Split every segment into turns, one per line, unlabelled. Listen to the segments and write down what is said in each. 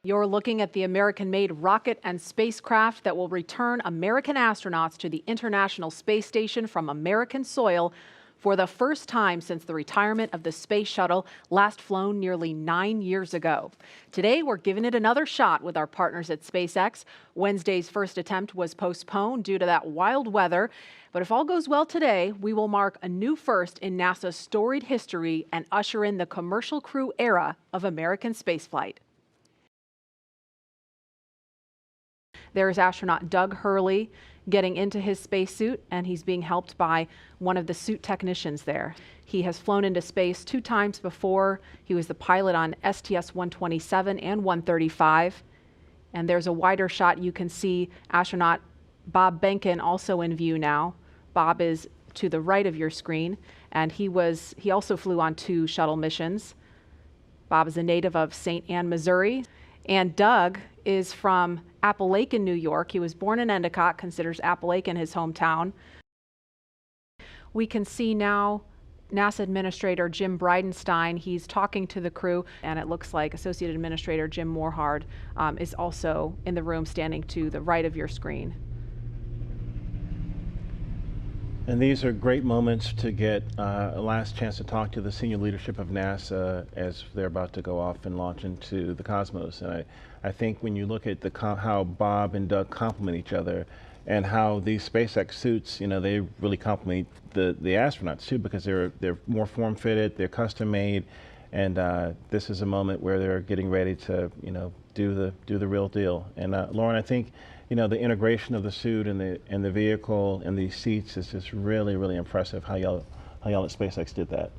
You're looking at the American-made rocket and spacecraft that will return American astronauts to the International Space Station from American soil for the first time since the retirement of the space shuttle, last flown nearly 9 years ago. Today, we're giving it another shot with our partners at SpaceX. Wednesday's first attempt was postponed due to that wild weather. But if all goes well today, we will mark a new first in NASA's storied history and usher in the commercial crew era of American spaceflight. There's astronaut Doug Hurley getting into his spacesuit, and he's being helped by one of the suit technicians there. He has flown into space 2 times before. He was the pilot on STS-127 and 135. And there's a wider shot. You can see astronaut Bob Behnken also in view now. Bob is to the right of your screen, and he also flew on 2 shuttle missions. Bob is a native of St. Anne, Missouri. And Doug is from Appalachian, New York. He was born in Endicott, considers Appalachian his hometown. We can see now NASA Administrator Jim Bridenstine. He's talking to the crew, and it looks like Associate Administrator Jim Morhard is also in the room, standing to the right of your screen.
And these are great moments to get a last chance to talk to the senior leadership of NASA as they're about to go off and launch into the cosmos. And I think when you look at how Bob and Doug complement each other, and how these SpaceX suits, they really complement the astronauts too, because they're more form-fitted, they're custom-made, and this is a moment where they're getting ready to do the real deal. And Lauren, I think the integration of the suit and the vehicle and these seats is just really, really impressive. How y'all at SpaceX did that.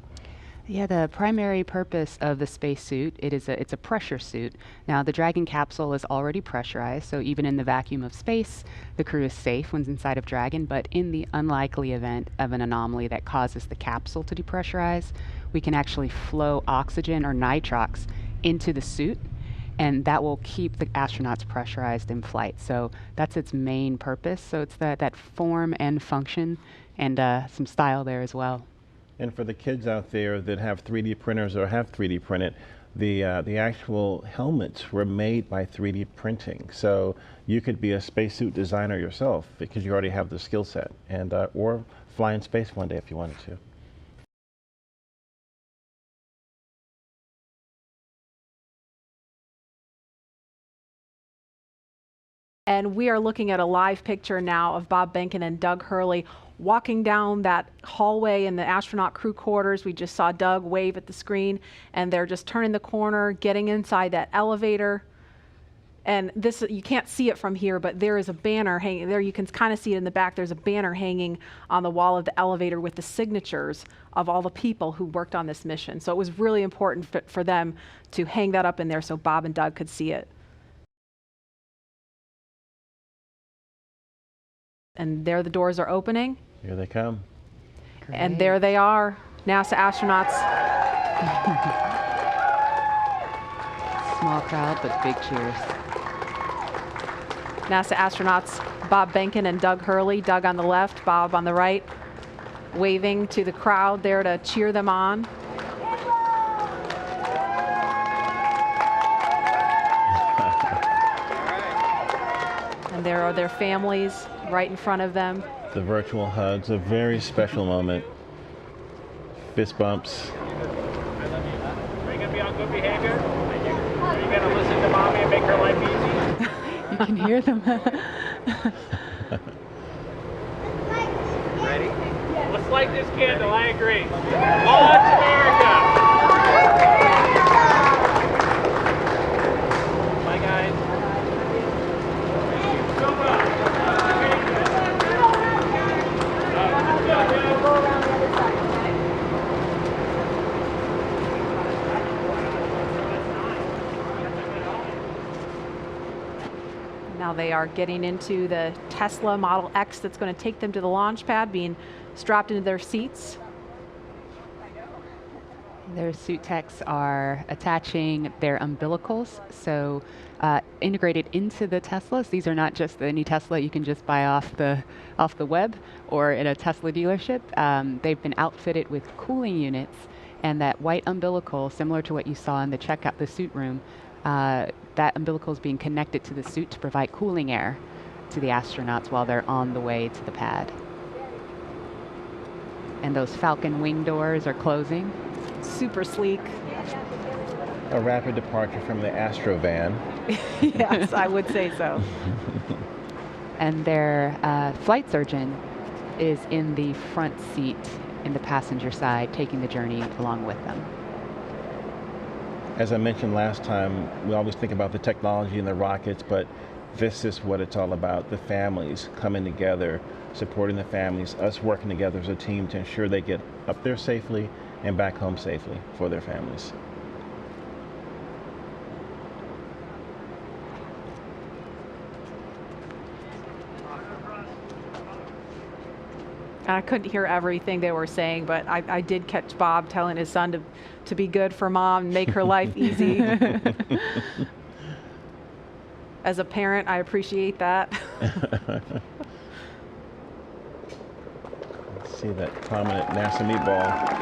Yeah, the primary purpose of the spacesuit, it's a pressure suit. Now, the Dragon capsule is already pressurized, so even in the vacuum of space, the crew is safe when inside of Dragon. But in the unlikely event of an anomaly that causes the capsule to depressurize, we can actually flow oxygen or nitrox into the suit, and that will keep the astronauts pressurized in flight. So that's its main purpose. So it's that form and function, and some style there as well.
And for the kids out there that have 3D printers or have 3D printed, the actual helmets were made by 3D printing. So you could be a spacesuit designer yourself because you already have the skill set, and or fly in space one day if you wanted to.
And we are looking at a live picture now of Bob Behnken and Doug Hurley walking down that hallway in the astronaut crew quarters. We just saw Doug wave at the screen, and they're just turning the corner, getting inside that elevator. And this, you can't see it from here, but there is a banner hanging there. You can kind of see it in the back. There's a banner hanging on the wall of the elevator with the signatures of all the people who worked on this mission. So it was really important for them to hang that up in there so Bob and Doug could see it. And there the doors are opening.
Here they come.
Great.
And there they are, NASA astronauts.
Small crowd, but big cheers.
NASA astronauts Bob Behnken and Doug Hurley, Doug on the left, Bob on the right, waving to the crowd there to cheer them on. And there are their families right in front of them.
The virtual hugs, a very special moment. Fist bumps.
Are you going to be on good behavior? Are you going to listen to mommy and make her life easy?
You can hear them.
Ready? Let's light this candle, I agree. Launch America! Bye, guys.
Now Now they are getting into the Tesla Model X that's going to take them to the launch pad, being strapped into their seats.
Their suit techs are attaching their umbilicals, so integrated into the Teslas. These are not just any Tesla you can just buy off the web or in a Tesla dealership. They've been outfitted with cooling units, and that white umbilical, similar to what you saw in the suit room, that umbilical is being connected to the suit to provide cooling air to the astronauts while they're on the way to the pad. And those Falcon wing doors are closing.
Super sleek.
A rapid departure from the Astro van.
Yes, I would say so.
And their flight surgeon is in the front seat in the passenger side, taking the journey along with them.
As I mentioned last time, we always think about the technology and the rockets, but this is what it's all about, the families coming together, supporting the families, us working together as a team to ensure they get up there safely and back home safely for their families.
I couldn't hear everything they were saying, but I did catch Bob telling his son to be good for mom, make her life easy. As a parent, I appreciate that.
Let's see that prominent NASA meatball.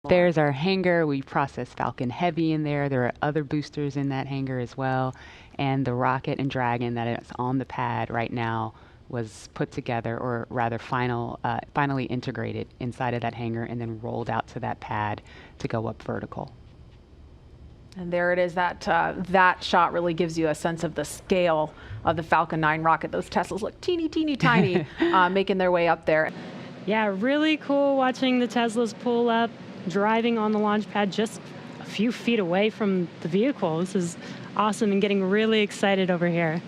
There's our hangar. We process Falcon Heavy in there. There are other boosters in that hangar as well. And the rocket and Dragon that is on the pad right now was put together, or rather finally integrated inside of that hangar and then rolled out to that pad to go up vertical.
And there it is. That shot really gives you a sense of the scale of the Falcon 9 rocket. Those Teslas look teeny, teeny, tiny, making their way up there.
Yeah, really cool watching the Teslas pull up, driving on the launch pad just a few feet away from the vehicle. This is awesome and getting really excited over here.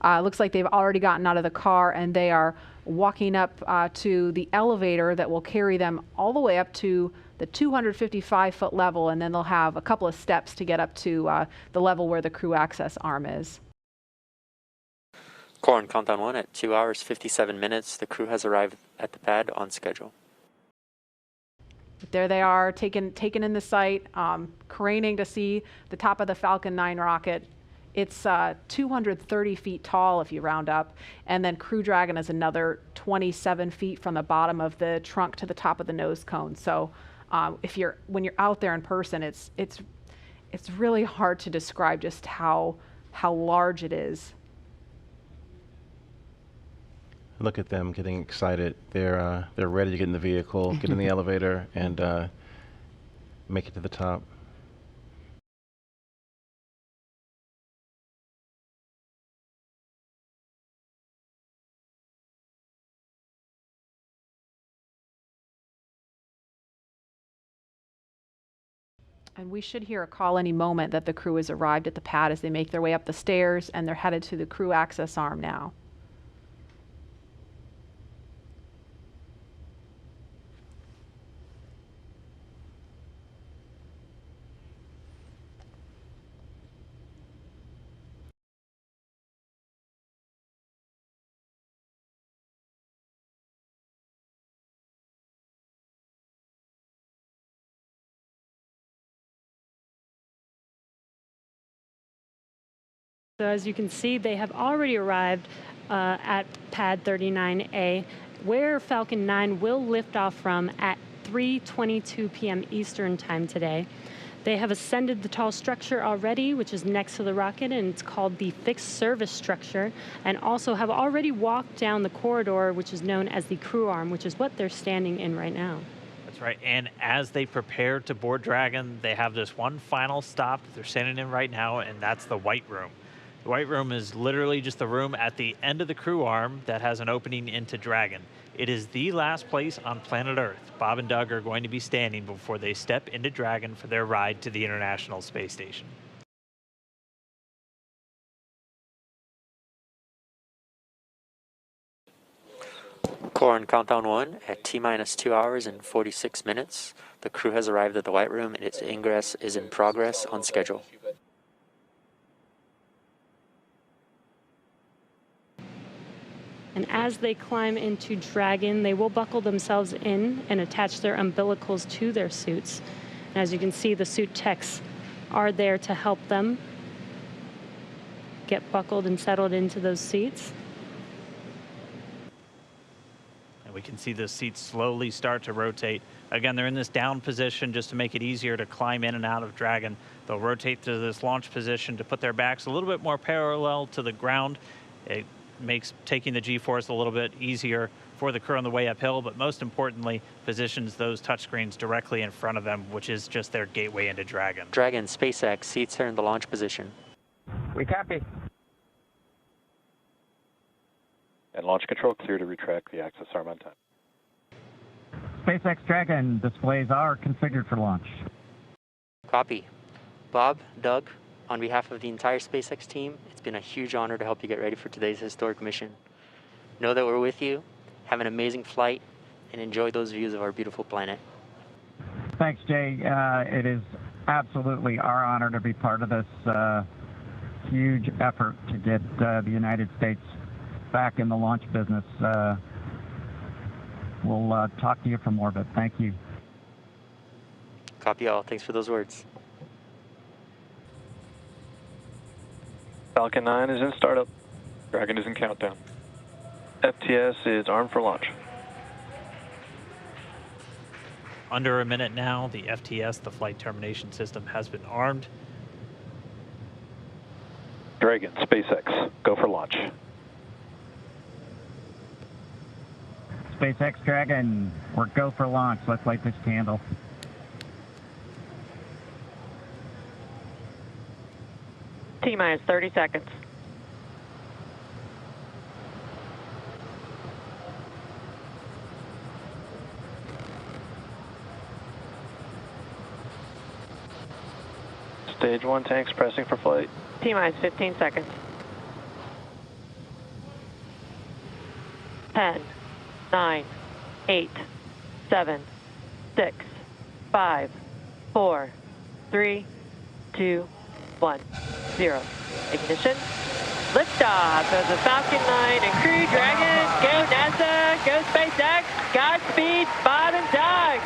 Looks like they've already gotten out of the car and they are walking up to the elevator that will carry them all the way up to the 255-foot level, and then they'll have a couple of steps to get up to the level where the crew access arm is.
Core on countdown 1 at 2 hours 57 minutes. The crew has arrived at the pad on schedule.
There they are, taken in the sight, craning to see the top of the Falcon 9 rocket. It's 230 feet tall if you round up, and then Crew Dragon is another 27 feet from the bottom of the trunk to the top of the nose cone. So when you're out there in person, it's really hard to describe just how large it is.
Look at them getting excited. They're ready to get in the vehicle, get in the elevator, and make it to the top.
And we should hear a call any moment that the crew has arrived at the pad as they make their way up the stairs, and they're headed to the crew access arm now.
So as you can see, they have already arrived at pad 39A, where Falcon 9 will lift off from at 3:22 p.m. Eastern time today. They have ascended the tall structure already, which is next to the rocket, and it's called the fixed service structure, and also have already walked down the corridor, which is known as the crew arm, which is what they're standing in right now.
That's right. And as they prepare to board Dragon, they have this one final stop that they're standing in right now, and that's the White Room. The White Room is literally just the room at the end of the crew arm that has an opening into Dragon. It is the last place on planet Earth Bob and Doug are going to be standing before they step into Dragon for their ride to the International Space Station.
Core on countdown 1 at T-minus 2 hours and 46 minutes. The crew has arrived at the White Room and its ingress is in progress on schedule.
And as they climb into Dragon, they will buckle themselves in and attach their umbilicals to their suits. And as you can see, the suit techs are there to help them get buckled and settled into those seats.
And we can see the seats slowly start to rotate. Again, they're in this down position just to make it easier to climb in and out of Dragon. They'll rotate to this launch position to put their backs a little bit more parallel to the ground. It makes taking the G-force a little bit easier for the crew on the way uphill, but most importantly, positions those touchscreens directly in front of them, which is just their gateway into Dragon.
Dragon, SpaceX, seats are in the launch position.
We copy.
And launch control clear to retract the access arm on time.
SpaceX Dragon displays are configured for launch.
Copy. Bob, Doug, on behalf of the entire SpaceX team, it's been a huge honor to help you get ready for today's historic mission. Know that we're with you, have an amazing flight, and enjoy those views of our beautiful planet.
Thanks, Jay. It is absolutely our honor to be part of this huge effort to get the United States back in the launch business. We'll talk to you for more, but thank you.
Copy all. Thanks for those words.
Falcon 9 is in startup. Dragon is in countdown. FTS is armed for launch.
Under a minute now, the FTS, the flight termination system, has been armed.
Dragon, SpaceX, go for launch.
SpaceX Dragon, we're go for launch. Let's light this candle.
T-minus 30 seconds.
Stage 1 tanks pressing for flight.
T-minus 15 seconds. 10, 9, 8, 7, 6, 5, 4, 3, 2, 1, 0. Ignition. Liftoff of the Falcon 9 and Crew Dragon. Go NASA, go SpaceX, Godspeed, Bob and Doug.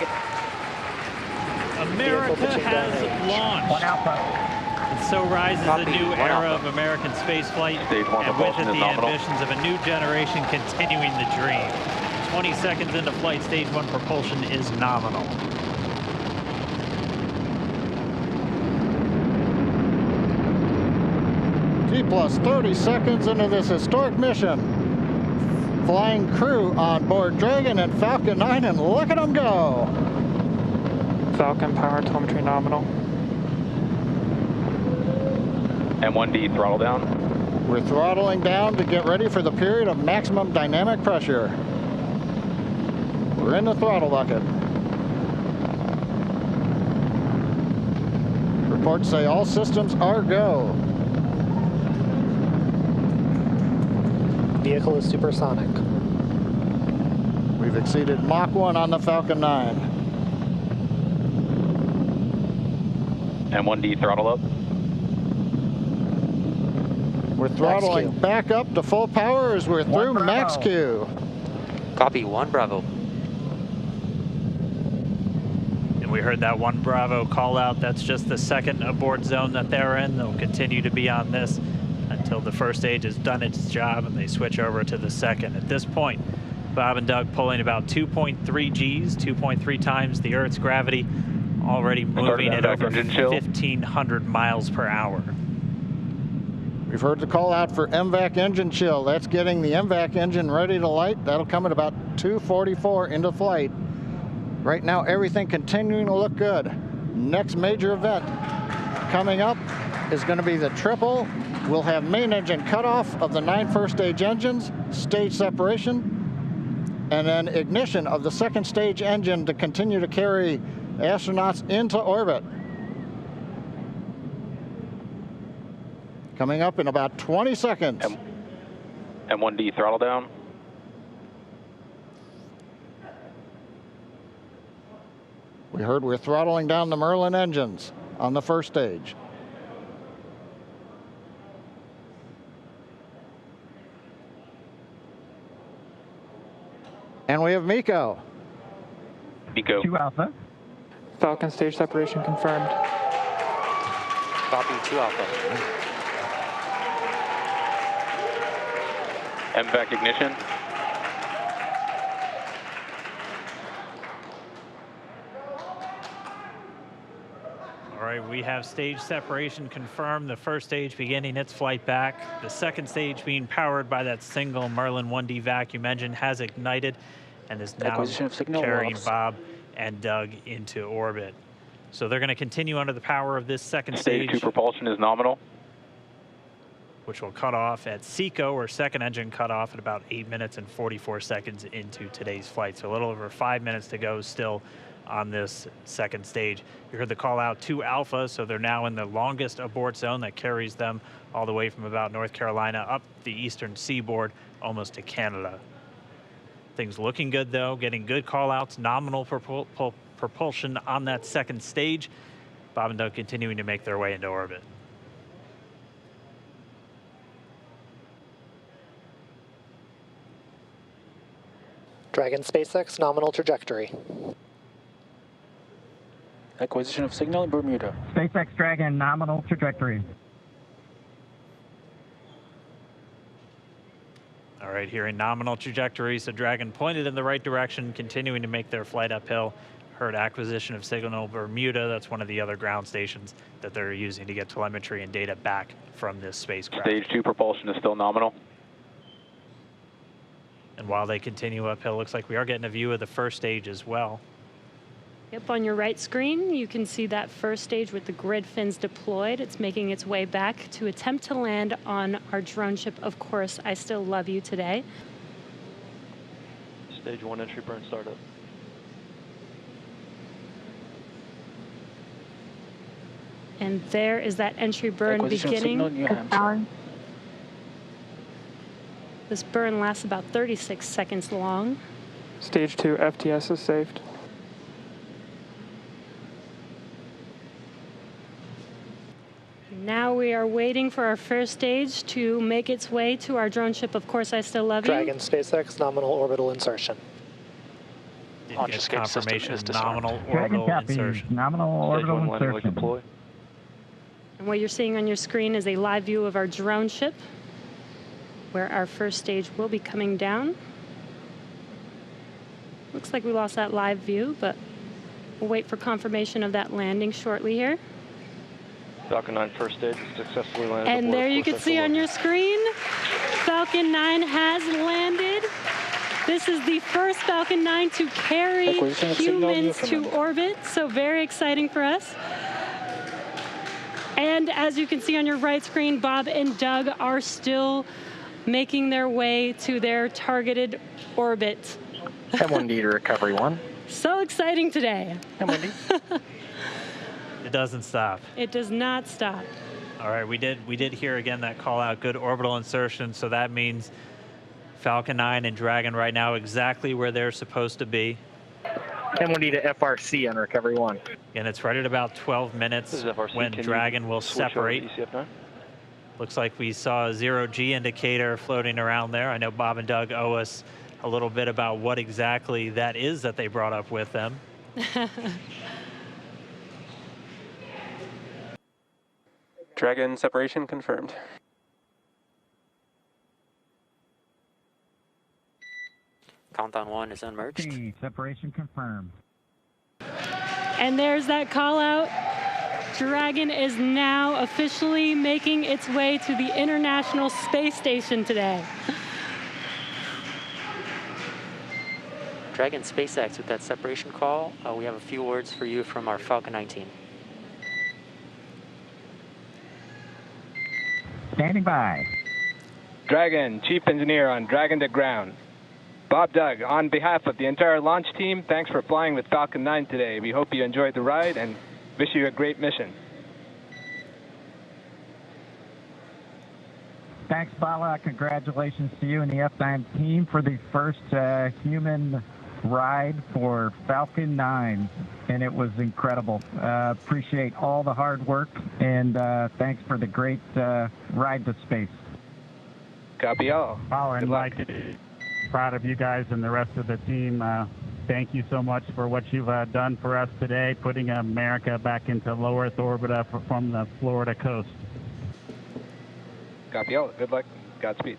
America has launched. And so rises a new era of American spaceflight, and with it the ambitions of a new generation continuing the dream. 20 seconds into flight, stage 1 propulsion is nominal.
T plus 30 seconds into this historic mission. Flying crew on board Dragon and Falcon 9, and look at them go.
Falcon power telemetry nominal.
M1D throttle down.
We're throttling down to get ready for the period of maximum dynamic pressure. We're in the throttle bucket. Reports say all systems are go.
Vehicle is supersonic.
We've exceeded Mach 1 on the Falcon 9.
M1D throttle up.
We're throttling back up to full power as we're through max Q.
Copy, 1 Bravo.
And we heard that 1 Bravo call out. That's just the second abort zone that they're in. They'll continue to be on this until the first stage has done its job and they switch over to the second. At this point, Bob and Doug pulling about 2.3 Gs, 2.3 times the Earth's gravity already moving at
back
over
engine chill.
1,500 miles per hour.
We've heard the call out for MVAC engine chill. That's getting the MVAC engine ready to light. That'll come at about 2:44 into flight. Right now, everything continuing to look good. Next major event coming up is going to be the triple. We'll have main engine cutoff of the 9 first stage engines, stage separation, and then ignition of the second stage engine to continue to carry astronauts into orbit. Coming up in about 20 seconds.
M1D throttle down.
We heard we're throttling down the Merlin engines on the first stage. And we have Miko.
Miko.
2 Alpha.
Falcon stage separation confirmed.
Copy, 2 Alpha.
MVAC ignition.
All right, we have stage separation confirmed. The first stage beginning its flight back. The second stage being powered by that single Merlin 1D vacuum engine has ignited and is now carrying Bob and Doug into orbit. So they're going to continue under the power of this second
Stage
stage.
2 propulsion is nominal.
Which will cut off at SECO, or second engine cut off at about 8 minutes and 44 seconds into today's flight. So a little over 5 minutes to go still on this second stage. You heard the call out 2 Alpha, so they're now in the longest abort zone that carries them all the way from about North Carolina up the eastern seaboard, almost to Canada. Things looking good though, getting good call outs, nominal propulsion on that second stage. Bob and Doug continuing to make their way into orbit.
Dragon SpaceX nominal trajectory.
Acquisition of signal in Bermuda.
SpaceX Dragon nominal trajectory.
All right, here in nominal trajectory, so Dragon pointed in the right direction, continuing to make their flight uphill. Heard acquisition of signal Bermuda. That's one of the other ground stations that they're using to get telemetry and data back from this spacecraft.
Stage 2 propulsion is still nominal.
And while they continue uphill, looks like we are getting a view of the first stage as well.
Yep, on your right screen, you can see that first stage with the grid fins deployed. It's making its way back to attempt to land on our drone ship, Of Course, I Still Love You today.
Stage 1 entry burn startup.
And there is that entry burn beginning. This burn lasts about 36 seconds long.
Stage 2 FTS is saved.
Now we are waiting for our first stage to make its way to our drone ship, Of Course I Still Love You.
Dragon SpaceX nominal orbital insertion.
Launch escape confirmation is nominal
Dragon
orbital
copy,
insertion.
nominal orbital insertion.
Deploy.
And what you're seeing on your screen is a live view of our drone ship, where our first stage will be coming down. Looks like we lost that live view, but we'll wait for confirmation of that landing shortly here.
Falcon 9 first stage successfully landed.
And there you can see on your screen, Falcon 9 has landed. This is the first Falcon 9 to carry humans to orbit, so very exciting for us. And as you can see on your right screen, Bob and Doug are still making their way to their targeted orbit.
M1D to recovery 1.
So exciting today.
M1D.
It doesn't stop.
It does not stop.
All right, we did hear again that call out, good orbital insertion, so that means Falcon 9 and Dragon right now exactly where they're supposed to be.
M1D to FRC on recovery 1.
And it's right at about 12 minutes when Dragon will separate. Looks like we saw a 0G indicator floating around there. I know Bob and Doug owe us a little bit about what exactly that is that they brought up with them.
Dragon separation confirmed.
Countdown 1 is unmerged.
Separation confirmed.
And there's that call out. Dragon is now officially making its way to the International Space Station today.
Dragon SpaceX with that separation call. We have a few words for you from our Falcon 9 team.
Standing by.
Dragon, Chief Engineer on Dragon to Ground. Bob Doug, on behalf of the entire launch team, thanks for flying with Falcon 9 today. We hope you enjoyed the ride and wish you a great mission.
Thanks, Bala. Congratulations to you and the F9 team for the first human ride for Falcon 9, and it was incredible. Appreciate all the hard work, and thanks for the great ride to space.
Copy all.
Bala and Mike, proud of you guys and the rest of the team. Thank you so much for what you've done for us today, putting America back into low Earth orbit from the Florida coast.
Copy all. Good luck. Godspeed.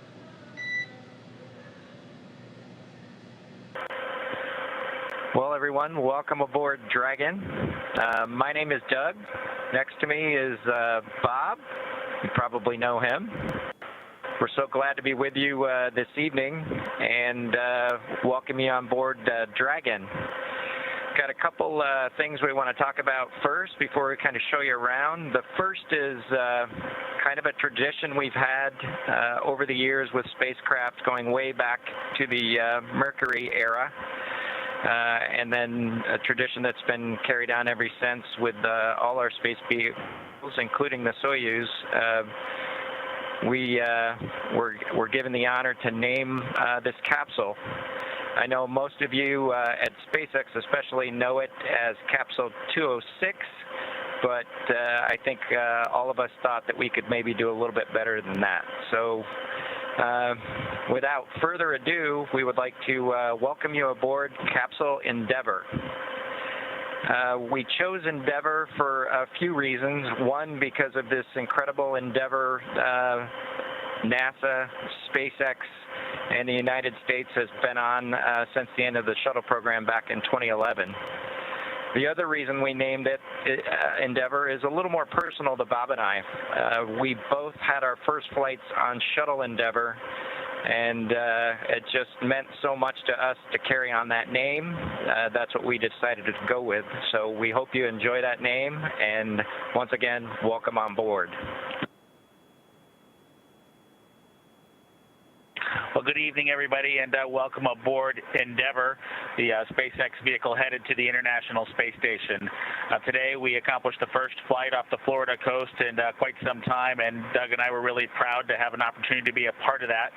Well, everyone, welcome aboard Dragon. My name is Doug. Next to me is Bob. You probably know him. We're so glad to be with you this evening and welcome you on board Dragon. Got a couple things we want to talk about first before we kind of show you around. The first is kind of a tradition we've had over the years with spacecraft going way back to the Mercury era. And then a tradition that's been carried on ever since with all our space vehicles, including the Soyuz. We're given the honor to name this capsule. I know most of you at SpaceX especially know it as Capsule 206, but I think all of us thought that we could maybe do a little bit better than that. So without further ado, we would like to welcome you aboard Capsule Endeavour. We chose Endeavour for a few reasons. One, because of this incredible endeavor NASA, SpaceX, and the United States has been on since the end of the shuttle program back in 2011. The other reason we named it Endeavour is a little more personal to Bob and I. We both had our first flights on Shuttle Endeavour, and it just meant so much to us to carry on that name. That's what we decided to go with. So we hope you enjoy that name, and once again, welcome on board.
Well, good evening, everybody, and welcome aboard Endeavour, the SpaceX vehicle headed to the International Space Station. Today, we accomplished the first flight off the Florida coast in quite some time, and Doug and I were really proud to have an opportunity to be a part of that.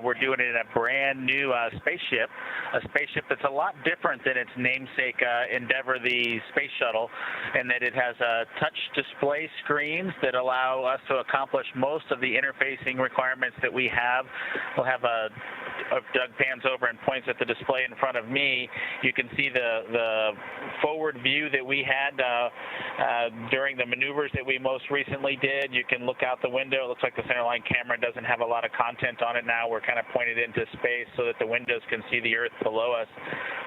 We're doing it in a brand new spaceship, a spaceship that's a lot different than its namesake Endeavour, the space shuttle, in that it has touch display screens that allow us to accomplish most of the interfacing requirements that we have. We'll have if Doug pans over and points at the display in front of me, you can see the forward view that we had during the maneuvers that we most recently did. You can look out the window. It looks like the centerline camera doesn't have a lot of content on it now. We're kind of pointed into space so that the windows can see the Earth below us.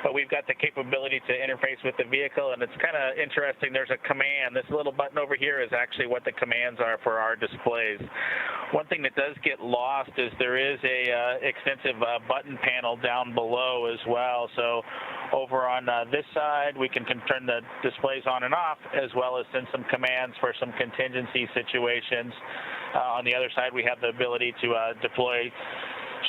But we've got the capability to interface with the vehicle, and it's kind of interesting. There's a command. This little button over here is actually what the commands are for our displays. One thing that does get lost is there is a extensive button panel down below as well. So over on this side, we can turn the displays on and off, as well as send some commands for some contingency situations. On the other side, we have the ability to deploy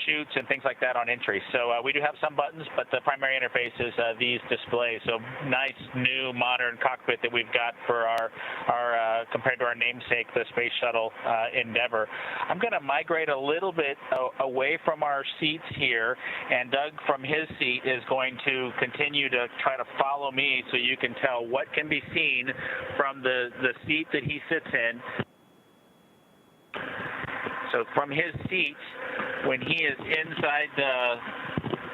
chutes and things like that on entry. So we do have some buttons, but the primary interface is these displays. So nice, new, modern cockpit that we've got for our compared to our namesake, the Space Shuttle Endeavour. I'm going to migrate a little bit away from our seats here, and Doug from his seat is going to continue to try to follow me so you can tell what can be seen from the seat that he sits in. So from his seat, when he is inside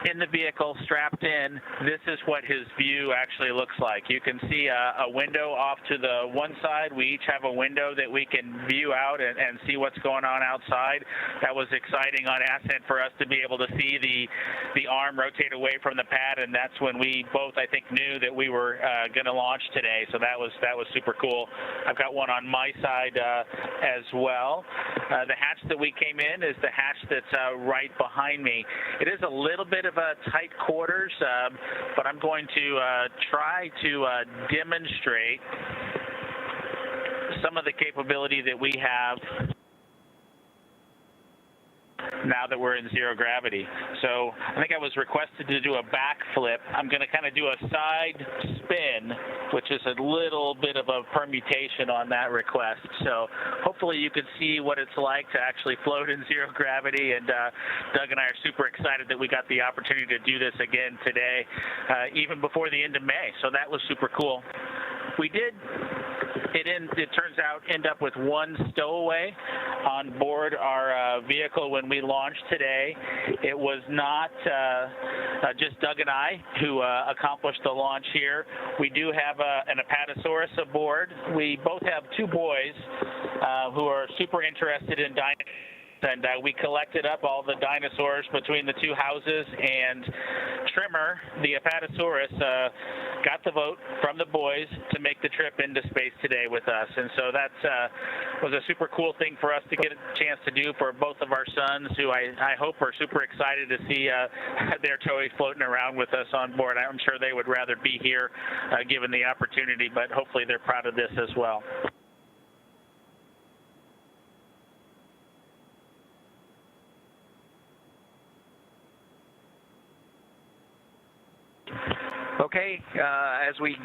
in the vehicle, strapped in, this is what his view actually looks like. You can see a window off to the one side. We each have a window that we can view out and see what's going on outside. That was exciting on ascent for us to be able to see the arm rotate away from the pad, and that's when we both, I think, knew that we were going to launch today. So that was super cool. I've got one on my side as well. The hatch that we came in is the hatch that's right behind me. It is a little bit of a tight quarters, but I'm going to try to demonstrate some of the capability that we have now that we're in zero gravity. So I think I was requested to do a backflip. I'm going to kind of do a side spin, which is a little bit of a permutation on that request. So hopefully you can see what it's like to actually float in zero gravity. And Doug and I are super excited that we got the opportunity to do this again today, even before the end of May. So that was super cool. We did, it turns out, end up with one stowaway on board our vehicle when we launched today. It was not just Doug and I who accomplished the launch here. We do have an Apatosaurus aboard. We both have two boys who are super interested in dinosaurs. And we collected up all the dinosaurs between the two houses, and Trimmer, the Apatosaurus, got the vote from the boys to make the trip into space today with us. And so that was a super cool thing for us to get a chance to do for both of our sons, who I hope are super excited to see their toys floating around with us on board. I'm sure they would rather be here given the opportunity, but hopefully they're proud of this as well.
Okay, as we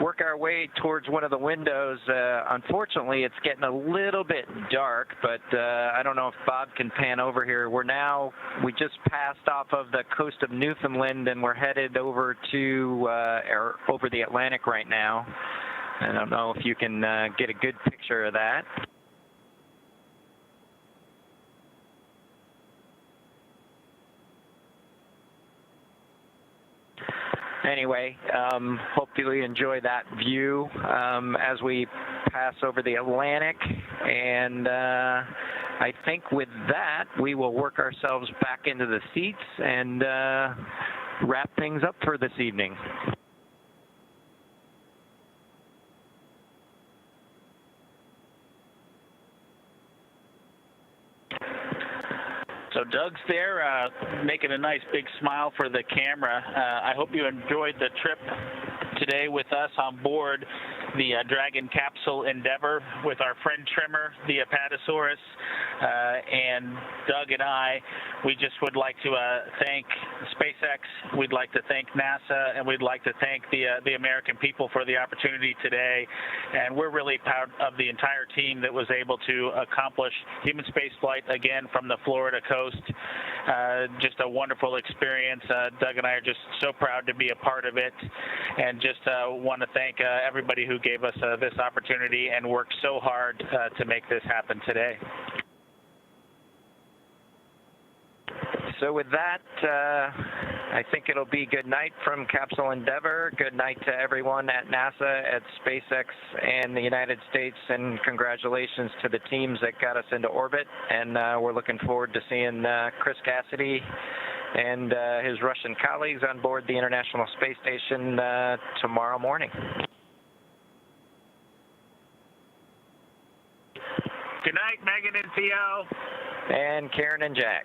work our way towards one of the windows, unfortunately it's getting a little bit dark, but I don't know if Bob can pan over here. We just passed off of the coast of Newfoundland and we're headed over to over the Atlantic right now. I don't know if you can get a good picture of that. Anyway, hopefully you enjoy that view as we pass over the Atlantic. And I think with that, we will work ourselves back into the seats and wrap things up for this evening.
So Doug's there, making a nice big smile for the camera. I hope you enjoyed the trip today with us on board the Dragon capsule Endeavour with our friend Trimmer, the Apatosaurus, and Doug and I. We just would like to thank SpaceX, we'd like to thank NASA, and we'd like to thank the American people for the opportunity today. And we're really proud of the entire team that was able to accomplish human spaceflight again from the Florida coast. Just a wonderful experience. Doug and I are just so proud to be a part of it, and just want to thank everybody who gave us this opportunity and worked so hard to make this happen today.
So with that, I think it'll be good night from Capsule Endeavour. Good night to everyone at NASA, at SpaceX, and the United States, and congratulations to the teams that got us into orbit. And we're looking forward to seeing Chris Cassidy and his Russian colleagues on board the International Space Station tomorrow morning.
Good night, Megan and Theo.
And Karen and Jack.